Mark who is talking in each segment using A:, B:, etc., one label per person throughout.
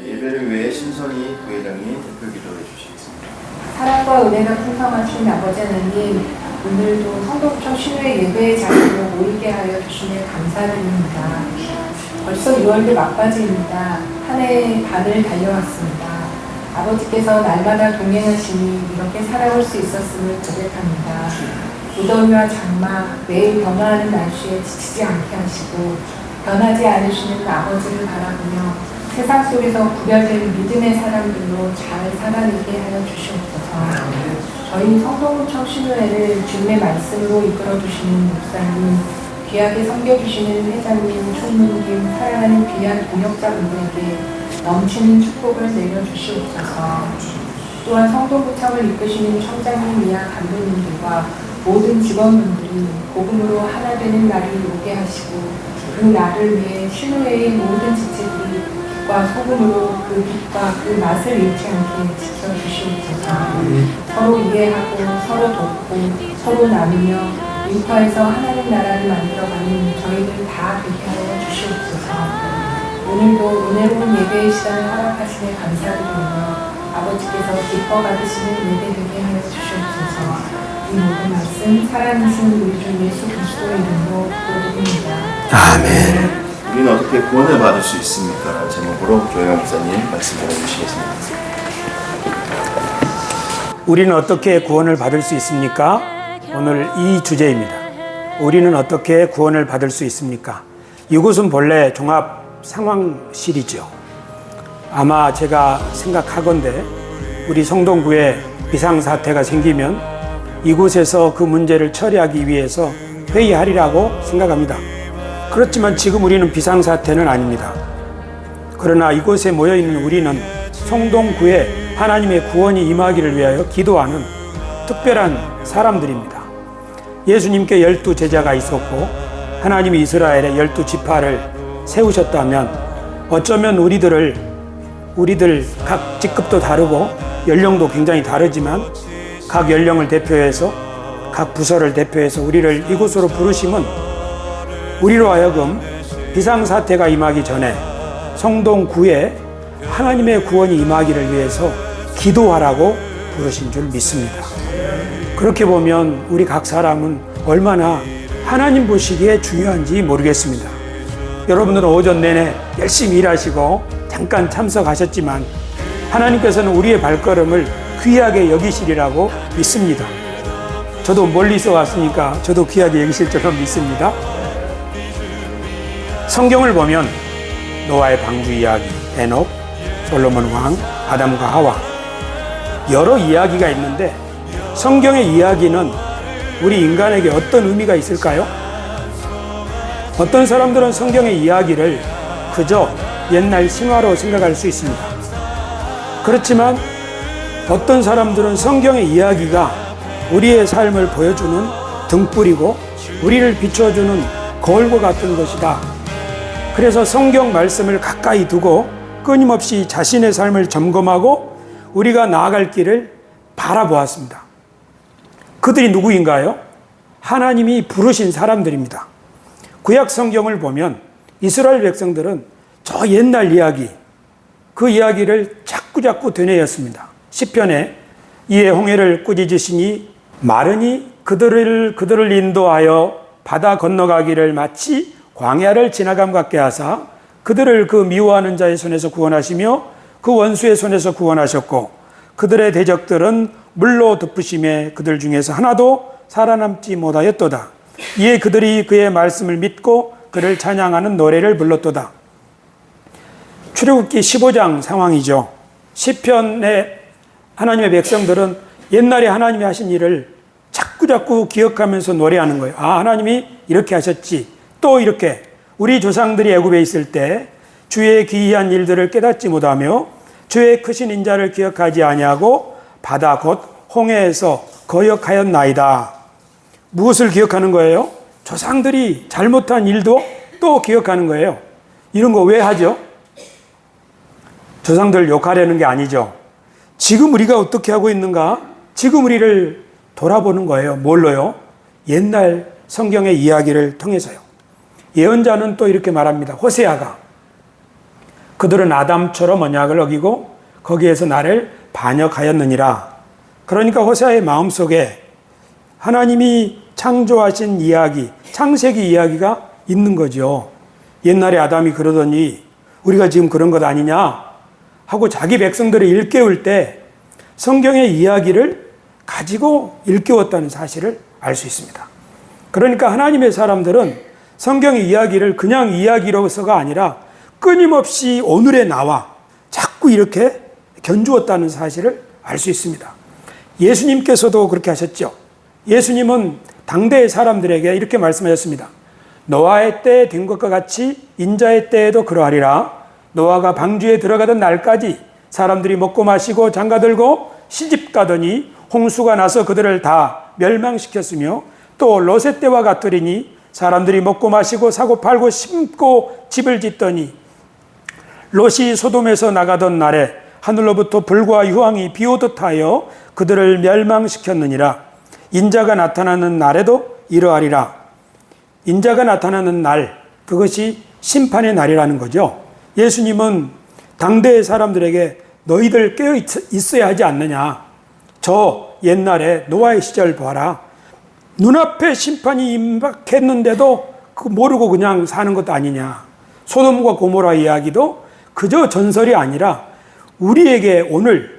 A: 예배를 위해 신선희 부회장님 대표 기도해 주시겠습니다.
B: 사랑과 은혜가 풍성하신 아버지 하나님, 오늘도 성도구청 신우의 예배의 자리로 모이게 하여 주시니 감사드립니다. 벌써 6월도 막바지입니다. 한 해의 반을 달려왔습니다. 아버지께서 날마다 동행하시니 이렇게 살아올 수 있었음을 고백합니다. 무더위와 장마, 매일 변화하는 날씨에 지치지 않게 하시고 변하지 않으시는 아버지를 바라보며 세상 속에서 구별되는 믿음의 사람들로 잘 살아내게 하여 주시옵소서. 저희 성도구청 신우회를 주님의 말씀으로 이끌어주시는 목사님, 귀하게 섬겨주시는 회장님, 총무님, 사랑하는 귀한 동역자분들에게 넘치는 축복을 내려주시옵소서. 또한 성도구청을 이끄시는 청장님 이하 감독님들과 모든 직원분들이 복음으로 하나 되는 날이 오게 하시고 그 날을 위해 신우회의 모든 지체들이 과 소금으로 그 빛과 그 맛을 잃지 않게 지켜주시옵소서. 서로 이해하고 서로 돕고 서로 나누며 인파에서 하나님 나라를 만들어가는 저희들 다 되게 하여 주시옵소서. 오늘도 은혜로운 예배의 시간을 허락하시니 감사드리며 아버지께서 기뻐 받으시는 예배 되게 하여 주시옵소서. 이 모든 말씀 살아계신 우리 주 예수 그리스도의 이름으로 기도드립니다.
A: 아멘. 우리는 어떻게 구원을 받을 수 있습니까? 라는 제목으로 조영환 목사님 말씀 전해주시겠습니다.
C: 우리는 어떻게 구원을 받을 수 있습니까? 오늘 이 주제입니다. 우리는 어떻게 구원을 받을 수 있습니까? 이곳은 본래 종합 상황실이죠. 아마 제가 생각하건대 우리 성동구에 비상사태가 생기면 이곳에서 그 문제를 처리하기 위해서 회의하리라고 생각합니다. 그렇지만 지금 우리는 비상사태는 아닙니다. 그러나 이곳에 모여있는 우리는 성동구에 하나님의 구원이 임하기를 위하여 기도하는 특별한 사람들입니다. 예수님께 12 제자가 있었고 하나님이 이스라엘에 12지파를 세우셨다면 어쩌면 우리들 각 직급도 다르고 연령도 굉장히 다르지만 각 연령을 대표해서 각 부서를 대표해서 우리를 이곳으로 부르심은 우리로 하여금 비상사태가 임하기 전에 성동구에 하나님의 구원이 임하기를 위해서 기도하라고 부르신 줄 믿습니다. 그렇게 보면 우리 각 사람은 얼마나 하나님 보시기에 중요한지 모르겠습니다. 여러분들은 오전 내내 열심히 일하시고 잠깐 참석하셨지만 하나님께서는 우리의 발걸음을 귀하게 여기시리라고 믿습니다. 저도 멀리서 왔으니까 저도 귀하게 여기실 줄로 믿습니다. 성경을 보면 노아의 방주 이야기, 에녹, 솔로몬 왕, 아담과 하와 여러 이야기가 있는데 성경의 이야기는 우리 인간에게 어떤 의미가 있을까요? 어떤 사람들은 성경의 이야기를 그저 옛날 신화로 생각할 수 있습니다. 그렇지만 어떤 사람들은 성경의 이야기가 우리의 삶을 보여주는 등불이고 우리를 비춰주는 거울과 같은 것이다. 그래서 성경 말씀을 가까이 두고 끊임없이 자신의 삶을 점검하고 우리가 나아갈 길을 바라보았습니다. 그들이 누구인가요? 하나님이 부르신 사람들입니다. 구약 성경을 보면 이스라엘 백성들은 저 옛날 이야기, 그 이야기를 자꾸자꾸 되뇌었습니다. 시편에 이에 홍해를 꾸짖으시니 마르니 그들을 인도하여 바다 건너가기를 마치 광야를 지나감 같게 하사 그들을 그 미워하는 자의 손에서 구원하시며 그 원수의 손에서 구원하셨고 그들의 대적들은 물로 덮으심에 그들 중에서 하나도 살아남지 못하였도다. 이에 그들이 그의 말씀을 믿고 그를 찬양하는 노래를 불렀도다. 출애굽기 15장 상황이죠. 시편의 하나님의 백성들은 옛날에 하나님이 하신 일을 자꾸자꾸 기억하면서 노래하는 거예요. 아, 하나님이 이렇게 하셨지. 또 이렇게 우리 조상들이 애굽에 있을 때 주의 기이한 일들을 깨닫지 못하며 주의 크신 인자를 기억하지 아니하고 바다 곧 홍해에서 거역하였나이다. 무엇을 기억하는 거예요? 조상들이 잘못한 일도 또 기억하는 거예요. 이런 거 왜 하죠? 조상들 욕하려는 게 아니죠. 지금 우리가 어떻게 하고 있는가? 지금 우리를 돌아보는 거예요. 뭘로요? 옛날 성경의 이야기를 통해서요. 예언자는 또 이렇게 말합니다. 호세아가 그들은 아담처럼 언약을 어기고 거기에서 나를 반역하였느니라. 그러니까 호세아의 마음속에 하나님이 창조하신 이야기, 창세기 이야기가 있는 거죠. 옛날에 아담이 그러더니 우리가 지금 그런 것 아니냐 하고 자기 백성들을 일깨울 때 성경의 이야기를 가지고 일깨웠다는 사실을 알 수 있습니다. 그러니까 하나님의 사람들은 성경의 이야기를 그냥 이야기로서가 아니라 끊임없이 오늘의 나와 자꾸 이렇게 견주었다는 사실을 알 수 있습니다. 예수님께서도 그렇게 하셨죠. 예수님은 당대의 사람들에게 이렇게 말씀하셨습니다. 노아의 때에 된 것과 같이 인자의 때에도 그러하리라. 노아가 방주에 들어가던 날까지 사람들이 먹고 마시고 장가들고 시집가더니 홍수가 나서 그들을 다 멸망시켰으며 또 롯의 때와 같으리니 사람들이 먹고 마시고 사고 팔고 심고 집을 짓더니 롯이 소돔에서 나가던 날에 하늘로부터 불과 유황이 비오듯 하여 그들을 멸망시켰느니라. 인자가 나타나는 날에도 이러하리라. 인자가 나타나는 날, 그것이 심판의 날이라는 거죠. 예수님은 당대의 사람들에게 너희들 깨어 있어야 하지 않느냐. 저 옛날에 노아의 시절 봐라. 눈앞에 심판이 임박했는데도 모르고 그냥 사는 것도 아니냐. 소돔과 고모라 이야기도 그저 전설이 아니라 우리에게 오늘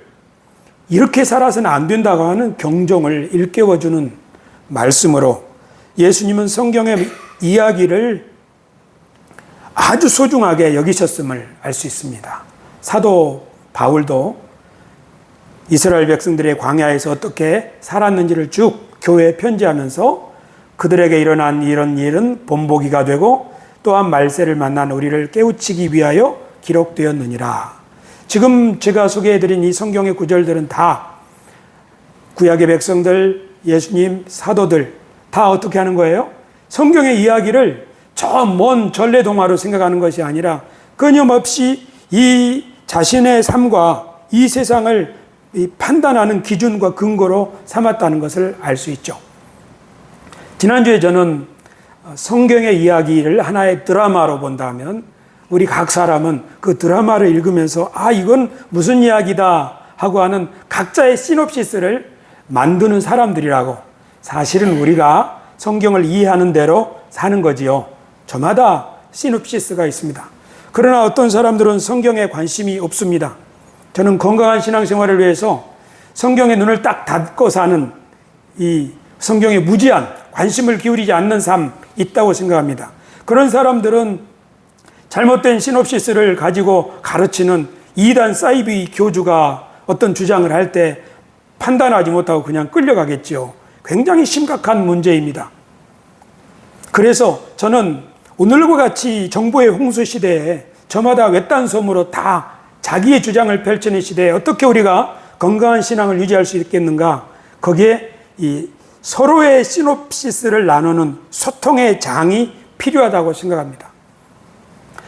C: 이렇게 살아서는 안 된다고 하는 경종을 일깨워주는 말씀으로 예수님은 성경의 이야기를 아주 소중하게 여기셨음을 알 수 있습니다. 사도 바울도 이스라엘 백성들의 광야에서 어떻게 살았는지를 쭉 교회에 편지하면서 그들에게 일어난 이런 일은 본보기가 되고 또한 말세를 만난 우리를 깨우치기 위하여 기록되었느니라. 지금 제가 소개해드린 이 성경의 구절들은 다 구약의 백성들, 예수님, 사도들 다 어떻게 하는 거예요? 성경의 이야기를 저 먼 전래동화로 생각하는 것이 아니라 끊임없이 이 자신의 삶과 이 세상을 판단하는 기준과 근거로 삼았다는 것을 알 수 있죠. 지난주에 저는 성경의 이야기를 하나의 드라마로 본다면 우리 각 사람은 그 드라마를 읽으면서 이건 무슨 이야기다 하고 하는 각자의 시놉시스를 만드는 사람들이라고. 사실은 우리가 성경을 이해하는 대로 사는 거지요. 저마다 시놉시스가 있습니다. 그러나 어떤 사람들은 성경에 관심이 없습니다. 저는 건강한 신앙생활을 위해서 성경의 눈을 딱 닫고 사는 이 성경에 무지한 관심을 기울이지 않는 삶 있다고 생각합니다. 그런 사람들은 잘못된 시놉시스를 가지고 가르치는 이단 사이비 교주가 어떤 주장을 할 때 판단하지 못하고 그냥 끌려가겠죠. 굉장히 심각한 문제입니다. 그래서 저는 오늘과 같이 정보의 홍수 시대에 저마다 외딴섬으로 다 자기의 주장을 펼치는 시대에 어떻게 우리가 건강한 신앙을 유지할 수 있겠는가? 거기에 이 서로의 시놉시스를 나누는 소통의 장이 필요하다고 생각합니다.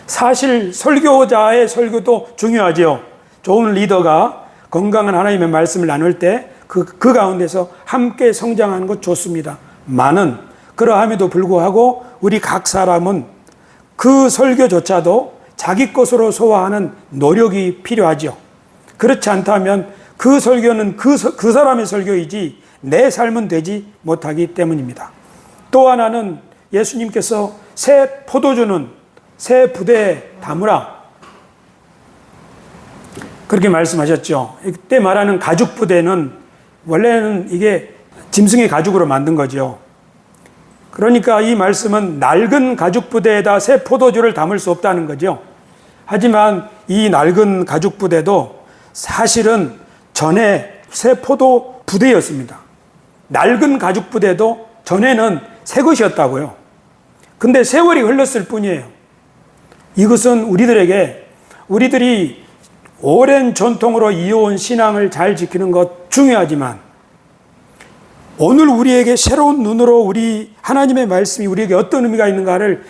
C: 사실 설교자의 설교도 중요하죠. 좋은 리더가 건강한 하나님의 말씀을 나눌 때 그 가운데서 함께 성장하는 것 좋습니다. 많은 그러함에도 불구하고 우리 각 사람은 그 설교조차도 자기 것으로 소화하는 노력이 필요하죠. 그렇지 않다면 그 설교는 그 사람의 설교이지 내 삶은 되지 못하기 때문입니다. 또 하나는 예수님께서 새 포도주는 새 부대에 담으라 그렇게 말씀하셨죠. 이때 말하는 가죽 부대는 원래는 이게 짐승의 가죽으로 만든 거죠. 그러니까 이 말씀은 낡은 가죽 부대에다 새 포도주를 담을 수 없다는 거죠. 하지만 이 낡은 가죽 부대도 사실은 전에 새 포도 부대였습니다. 낡은 가죽 부대도 전에는 새 것이었다고요. 근데 세월이 흘렀을 뿐이에요. 이것은 우리들이 오랜 전통으로 이어온 신앙을 잘 지키는 것 중요하지만 오늘 우리에게 새로운 눈으로 우리 하나님의 말씀이 우리에게 어떤 의미가 있는가를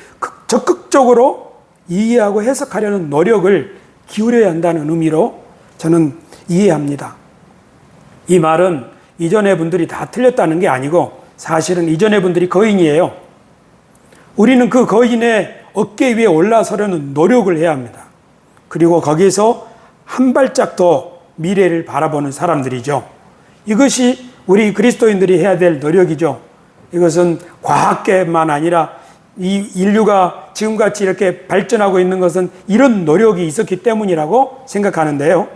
C: 적극적으로 이해하고 해석하려는 노력을 기울여야 한다는 의미로 저는 이해합니다. 이 말은 이전의 분들이 다 틀렸다는 게 아니고 사실은 이전의 분들이 거인이에요. 우리는 그 거인의 어깨 위에 올라서려는 노력을 해야 합니다. 그리고 거기서 한 발짝 더 미래를 바라보는 사람들이죠. 이것이 우리 그리스도인들이 해야 될 노력이죠. 이것은 과학계만 아니라 이 인류가 지금같이 이렇게 발전하고 있는 것은 이런 노력이 있었기 때문이라고 생각하는데요.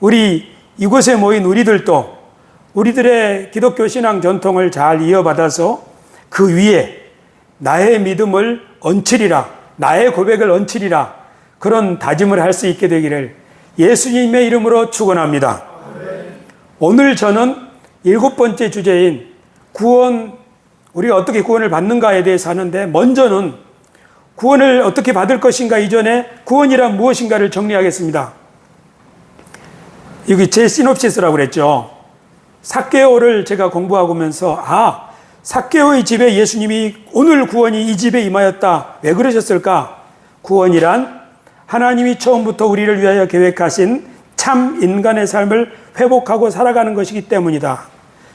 C: 우리 이곳에 모인 우리들도 우리들의 기독교 신앙 전통을 잘 이어받아서 그 위에 나의 믿음을 얹히리라, 나의 고백을 얹히리라, 그런 다짐을 할 수 있게 되기를 예수님의 이름으로 축원합니다. 오늘 저는 7번째 주제인 구원, 우리가 어떻게 구원을 받는가에 대해서 하는데, 먼저는 구원을 어떻게 받을 것인가 이전에 구원이란 무엇인가를 정리하겠습니다. 여기 제 시놉시스라고 그랬죠. 삭개오를 제가 공부하고 오면서 삭개오의 집에 예수님이 오늘 구원이 이 집에 임하였다. 왜 그러셨을까? 구원이란 하나님이 처음부터 우리를 위하여 계획하신 참 인간의 삶을 회복하고 살아가는 것이기 때문이다.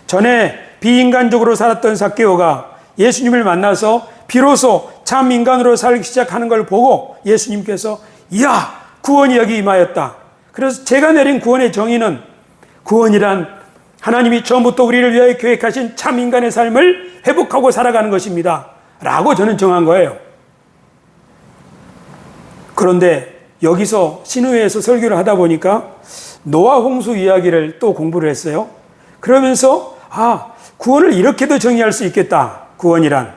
C: 전에 비인간적으로 살았던 삭개오가 예수님을 만나서 비로소 참 인간으로 살기 시작하는 걸 보고 예수님께서 이야, 구원이 여기 임하였다. 그래서 제가 내린 구원의 정의는 구원이란 하나님이 처음부터 우리를 위하여 계획하신 참 인간의 삶을 회복하고 살아가는 것입니다. 라고 저는 정한 거예요. 그런데 여기서 신우회에서 설교를 하다 보니까 노아 홍수 이야기를 또 공부를 했어요. 그러면서 구원을 이렇게도 정의할 수 있겠다. 구원이란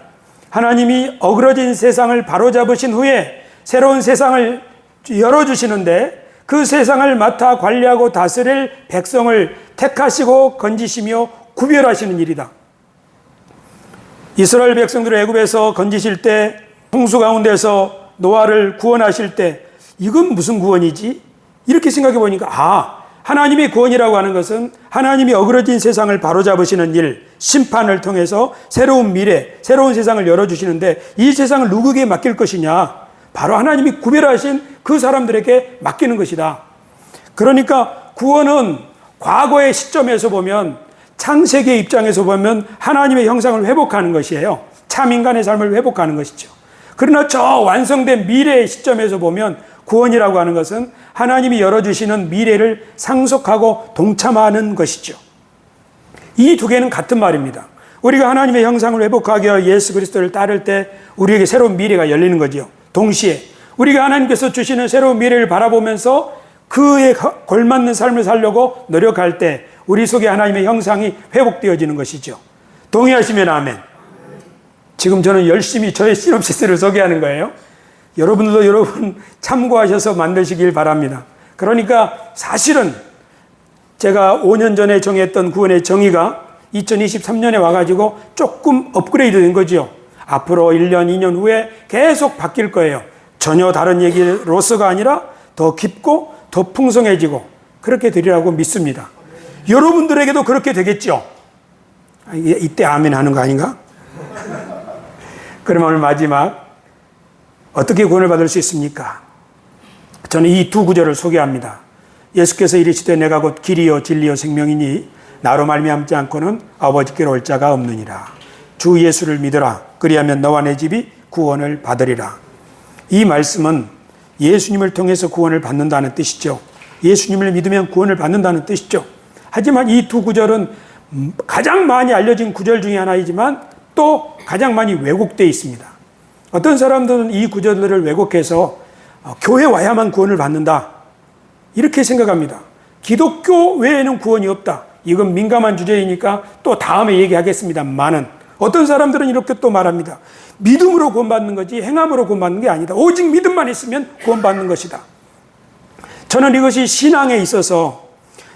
C: 하나님이 어그러진 세상을 바로잡으신 후에 새로운 세상을 열어주시는데 그 세상을 맡아 관리하고 다스릴 백성을 택하시고 건지시며 구별하시는 일이다. 이스라엘 백성들을 애굽에서 건지실 때 홍수 가운데서 노아를 구원하실 때 이건 무슨 구원이지? 이렇게 생각해 보니까 하나님의 구원이라고 하는 것은 하나님이 어그러진 세상을 바로잡으시는 일, 심판을 통해서 새로운 미래, 새로운 세상을 열어주시는데 이 세상을 누구에게 맡길 것이냐? 바로 하나님이 구별하신 그 사람들에게 맡기는 것이다. 그러니까 구원은 과거의 시점에서 보면, 창세기의 입장에서 보면 하나님의 형상을 회복하는 것이에요. 참 인간의 삶을 회복하는 것이죠. 그러나 저 완성된 미래의 시점에서 보면 구원이라고 하는 것은 하나님이 열어주시는 미래를 상속하고 동참하는 것이죠. 이 두 개는 같은 말입니다. 우리가 하나님의 형상을 회복하기 위하여 예수 그리스도를 따를 때 우리에게 새로운 미래가 열리는 거죠. 동시에 우리가 하나님께서 주시는 새로운 미래를 바라보면서 그에 걸맞는 삶을 살려고 노력할 때 우리 속에 하나님의 형상이 회복되어지는 것이죠. 동의하시면 아멘. 지금 저는 열심히 저의 시놉시스를 소개하는 거예요. 여러분들도 여러분 참고하셔서 만드시길 바랍니다. 그러니까 사실은 제가 5년 전에 정했던 구원의 정의가 2023년에 와가지고 조금 업그레이드 된 거죠. 앞으로 1년, 2년 후에 계속 바뀔 거예요. 전혀 다른 얘기로서가 아니라 더 깊고 더 풍성해지고 그렇게 되리라고 믿습니다. 여러분들에게도 그렇게 되겠죠? 이때 아멘 하는 거 아닌가? 그러면 오늘 마지막 어떻게 구원을 받을 수 있습니까? 저는 이 두 구절을 소개합니다. 예수께서 이르시되 내가 곧 길이요 진리요 생명이니 나로 말미암지 않고는 아버지께로 올 자가 없느니라. 주 예수를 믿으라. 그리하면 너와 내 집이 구원을 받으리라. 이 말씀은 예수님을 통해서 구원을 받는다는 뜻이죠. 예수님을 믿으면 구원을 받는다는 뜻이죠. 하지만 이 두 구절은 가장 많이 알려진 구절 중에 하나이지만 또 가장 많이 왜곡되어 있습니다. 어떤 사람들은 이 구절들을 왜곡해서 교회 와야만 구원을 받는다 이렇게 생각합니다. 기독교 외에는 구원이 없다. 이건 민감한 주제이니까 또 다음에 얘기하겠습니다만은 어떤 사람들은 이렇게 또 말합니다. 믿음으로 구원받는 거지 행함으로 구원받는 게 아니다. 오직 믿음만 있으면 구원받는 것이다. 저는 이것이 신앙에 있어서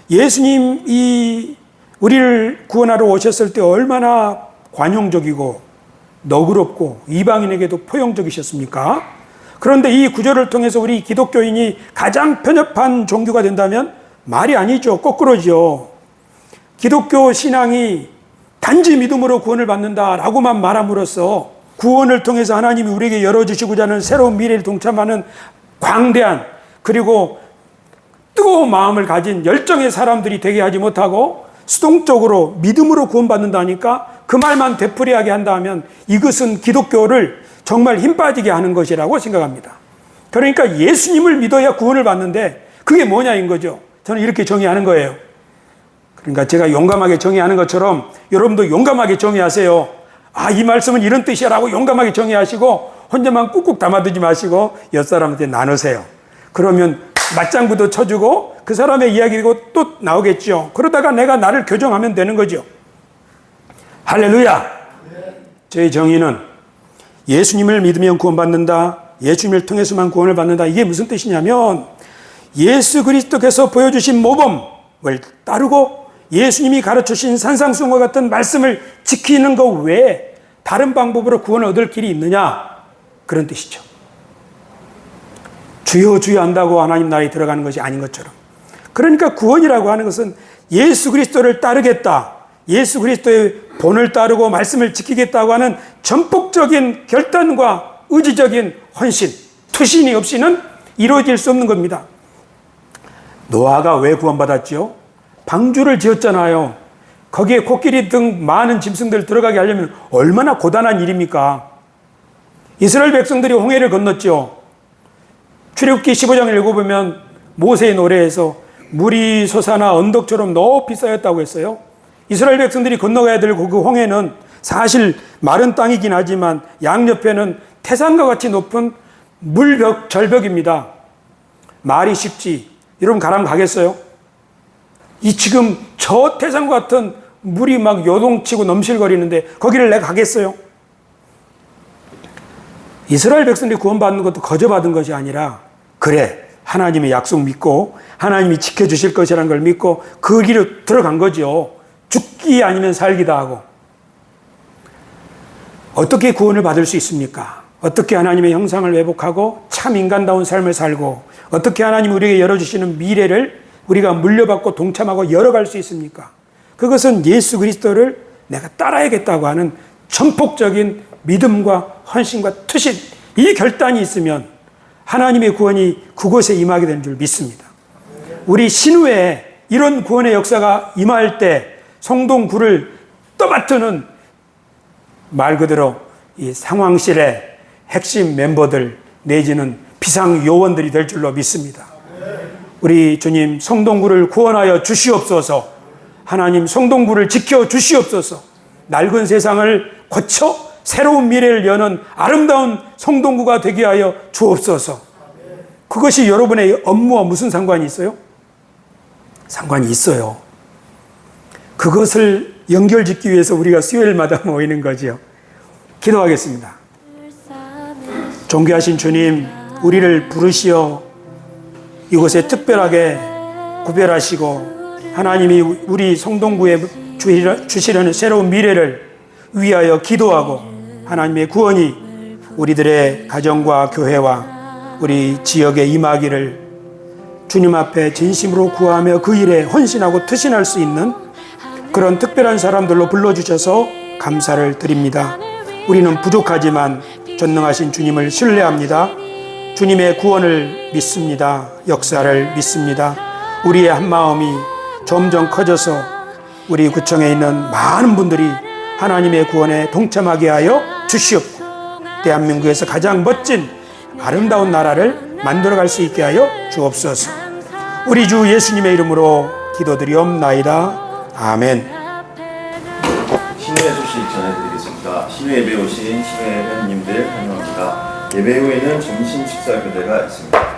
C: 예수님이 우리를 구원하러 오셨을 때 얼마나 관용적이고 너그럽고 이방인에게도 포용적이셨습니까? 그런데 이 구절을 통해서 우리 기독교인이 가장 편협한 종교가 된다면 말이 아니죠. 거꾸로죠. 기독교 신앙이 단지 믿음으로 구원을 받는다라고만 말함으로써 구원을 통해서 하나님이 우리에게 열어주시고자 하는 새로운 미래를 동참하는 광대한 그리고 뜨거운 마음을 가진 열정의 사람들이 되게 하지 못하고 수동적으로 믿음으로 구원받는다니까 그 말만 되풀이하게 한다면 이것은 기독교를 정말 힘 빠지게 하는 것이라고 생각합니다. 그러니까 예수님을 믿어야 구원을 받는데 그게 뭐냐인 거죠. 저는 이렇게 정의하는 거예요. 그러니까 제가 용감하게 정의하는 것처럼 여러분도 용감하게 정의하세요. 아, 이 말씀은 이런 뜻이라고 용감하게 정의하시고 혼자만 꾹꾹 담아두지 마시고 옆 사람한테 나누세요. 그러면 맞장구도 쳐주고 그 사람의 이야기고 또 나오겠죠. 그러다가 내가 나를 교정하면 되는 거죠. 할렐루야. 저의 정의는 예수님을 믿으면 구원받는다. 예수님을 통해서만 구원을 받는다. 이게 무슨 뜻이냐면 예수 그리스도께서 보여주신 모범을 따르고 예수님이 가르쳐주신 산상수훈과 같은 말씀을 지키는 것 외에 다른 방법으로 구원을 얻을 길이 있느냐? 그런 뜻이죠. 주여 주여 한다고 하나님 나라에 들어가는 것이 아닌 것처럼. 그러니까 구원이라고 하는 것은 예수 그리스도를 따르겠다. 예수 그리스도의 본을 따르고 말씀을 지키겠다고 하는 전폭적인 결단과 의지적인 헌신, 투신이 없이는 이루어질 수 없는 겁니다. 노아가 왜 구원받았죠? 방주를 지었잖아요. 거기에 코끼리 등 많은 짐승들 들어가게 하려면 얼마나 고단한 일입니까? 이스라엘 백성들이 홍해를 건넜죠. 출애굽기 15장을 읽어보면 모세의 노래에서 물이 솟아나 언덕처럼 높이 쌓였다고 했어요. 이스라엘 백성들이 건너가야 될 그 홍해는 사실 마른 땅이긴 하지만 양옆에는 태산과 같이 높은 물벽, 절벽입니다. 말이 쉽지. 여러분 가라면 가겠어요? 이 지금 저 태산과 같은 물이 막 요동치고 넘실거리는데 거기를 내가 가겠어요? 이스라엘 백성들이 구원받는 것도 거저받은 것이 아니라 그래 하나님의 약속 믿고 하나님이 지켜주실 것이라는 걸 믿고 그 길로 들어간 거죠. 죽기 아니면 살기다 하고. 어떻게 구원을 받을 수 있습니까? 어떻게 하나님의 형상을 회복하고 참 인간다운 삶을 살고 어떻게 하나님이 우리에게 열어주시는 미래를 우리가 물려받고 동참하고 열어갈 수 있습니까? 그것은 예수 그리스도를 내가 따라야겠다고 하는 전폭적인 믿음과 헌신과 투신, 이 결단이 있으면 하나님의 구원이 그곳에 임하게 되는 줄 믿습니다. 우리 신후에 이런 구원의 역사가 임할 때 성동구를 떠받드는 말 그대로 이 상황실의 핵심 멤버들 내지는 비상 요원들이 될 줄로 믿습니다. 우리 주님 성동구를 구원하여 주시옵소서. 하나님 성동구를 지켜 주시옵소서. 낡은 세상을 거쳐 새로운 미래를 여는 아름다운 성동구가 되게 하여 주옵소서. 그것이 여러분의 업무와 무슨 상관이 있어요? 상관이 있어요. 그것을 연결짓기 위해서 우리가 수요일마다 모이는 거죠. 기도하겠습니다. 존귀하신 주님, 우리를 부르시어 이곳에 특별하게 구별하시고 하나님이 우리 성동구에 주시려는 새로운 미래를 위하여 기도하고 하나님의 구원이 우리들의 가정과 교회와 우리 지역에 임하기를 주님 앞에 진심으로 구하며 그 일에 헌신하고 투신할 수 있는 그런 특별한 사람들로 불러주셔서 감사를 드립니다. 우리는 부족하지만 전능하신 주님을 신뢰합니다. 주님의 구원을 믿습니다. 역사를 믿습니다. 우리의 한마음이 점점 커져서 우리 구청에 있는 많은 분들이 하나님의 구원에 동참하게 하여 주시옵고 대한민국에서 가장 멋진 아름다운 나라를 만들어갈 수 있게 하여 주옵소서. 우리 주 예수님의 이름으로 기도드리옵나이다. 아멘.
A: 신우의 소식 전해드리겠습니다. 신우 예배 오신 신우 회원님들 환영합니다. 예배 후에는 점심 식사 교대가 있습니다.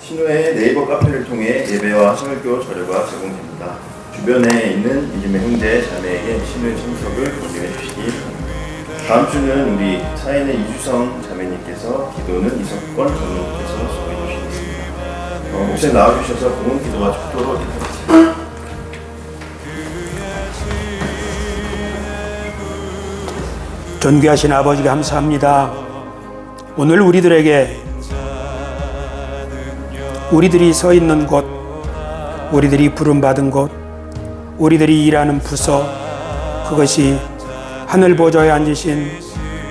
A: 신우의 네이버 카페를 통해 예배와 생활교 자료가 제공됩니다. 주변에 있는 믿음의 형제 자매에게 신우의 참석을 권유해 주시기 바랍니다. 다음 주는 우리 사인의 이주성 자매님께서, 기도는 이석권 전무님께서 소개해 주시겠습니다. 목사님 나와주셔서 공헌 기도와 축도로 인사드립니다.
C: 존귀하신 아버지 감사합니다. 오늘 우리들에게 우리들이 서 있는 곳, 우리들이 부름받은 곳, 우리들이 일하는 부서, 그것이 하늘 보좌에 앉으신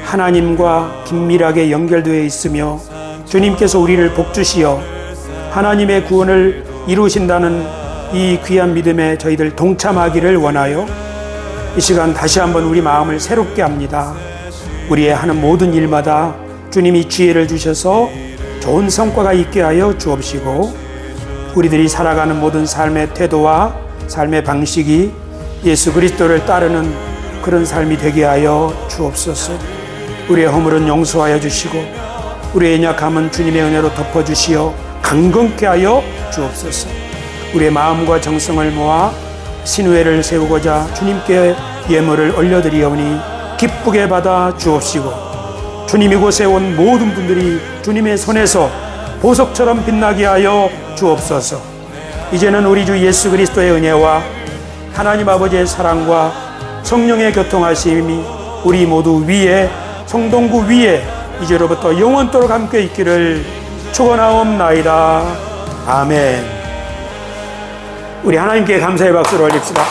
C: 하나님과 긴밀하게 연결되어 있으며 주님께서 우리를 복주시어 하나님의 구원을 이루신다는 이 귀한 믿음에 저희들 동참하기를 원하여 이 시간 다시 한번 우리 마음을 새롭게 합니다. 우리의 하는 모든 일마다 주님이 지혜를 주셔서 좋은 성과가 있게 하여 주옵시고, 우리들이 살아가는 모든 삶의 태도와 삶의 방식이 예수 그리스도를 따르는 그런 삶이 되게 하여 주옵소서. 우리의 허물은 용서하여 주시고 우리의 연약함은 주님의 은혜로 덮어주시어 강건케 하여 주옵소서. 우리의 마음과 정성을 모아 신회를 세우고자 주님께 예물을 올려드리오니 기쁘게 받아 주옵시고, 주님 이곳에 온 모든 분들이 주님의 손에서 보석처럼 빛나게 하여 주옵소서. 이제는 우리 주 예수 그리스도의 은혜와 하나님 아버지의 사랑과 성령의 교통하심이 우리 모두 위에, 성동구 위에 이제로부터 영원토록 함께 있기를 축원하옵나이다. 아멘. 우리 하나님께 감사의 박수를 올립시다.